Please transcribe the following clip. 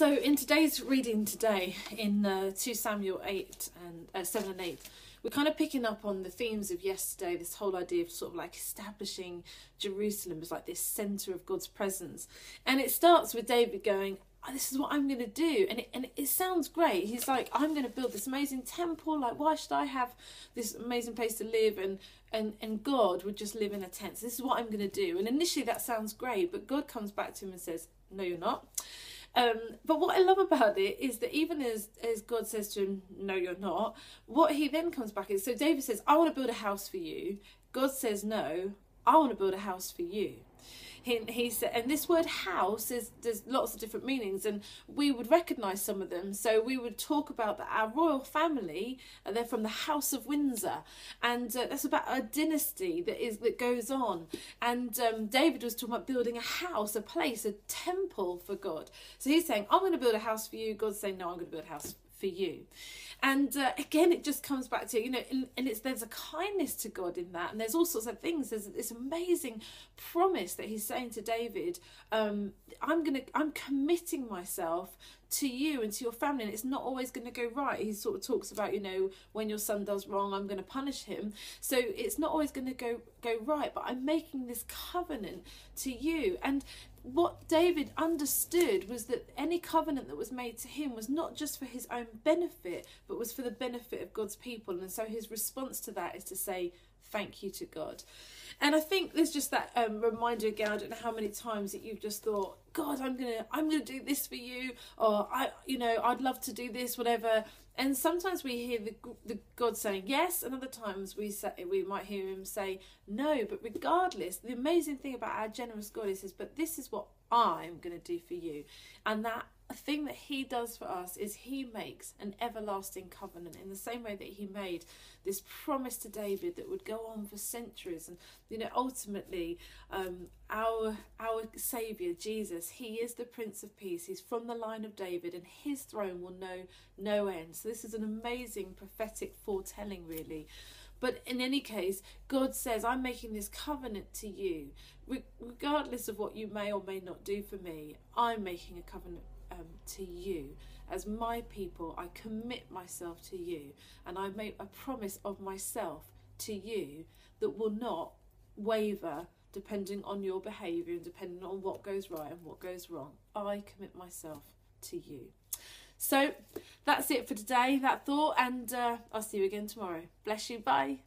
So in today's reading today, in 2 Samuel 7 and 8, we're kind of picking up on the themes of yesterday, this whole idea of sort of like establishing Jerusalem as like this centre of God's presence. And it starts with David going, oh, this is what I'm going to do. And it sounds great. He's like, I'm going to build this amazing temple. Like, why should I have this amazing place to live? And God would just live in a tent. So this is what I'm going to do. And initially that sounds great, but God comes back to him and says, no, you're not. But what I love about it is that even as God says to him, no, you're not, what he then comes back is, so David says, I want to build a house for you. God says, no, I want to build a house for you. He said, and this word house there's lots of different meanings, and we would recognise some of them. So we would talk about that our royal family, they're from the House of Windsor, and that's about a dynasty that goes on. And David was talking about building a house, a place, a temple for God. So he's saying, I'm going to build a house for you. God's saying, no, I'm going to build a house for you. And again, it just comes back to, there's a kindness to God in that, and there's all sorts of things. There's this amazing promise that he's saying to David, I'm committing myself to you and to your family, and it's not always going to go right. He sort of talks about, when your son does wrong, I'm going to punish him. So it's not always going to go right, but I'm making this covenant to you. And what David understood was that any covenant that was made to him was not just for his own benefit, but was for the benefit of God's people. And so his response to that is to say thank you to God. And I think there's just that reminder again. I don't know how many times that you've just thought, God, I'm gonna do this for you, or I'd love to do this, whatever. And sometimes we hear the God saying yes, and other times we might hear him say no. But regardless, the amazing thing about our generous God is, but this is what I'm going to do for you. And that thing that he does for us is he makes an everlasting covenant in the same way that he made this promise to David that would go on for centuries. And ultimately our Saviour Jesus, he is the Prince of Peace. He's from the line of David, and his throne will know no end. So this is an amazing prophetic foretelling, really. But in any case, God says, I'm making this covenant to you. Regardless of what you may or may not do for me, I'm making a covenant to you. As my people, I commit myself to you, and I make a promise of myself to you that will not waver depending on your behaviour and depending on what goes right and what goes wrong. I commit myself to you. So that's it for today, that thought, and I'll see you again tomorrow. Bless you. Bye.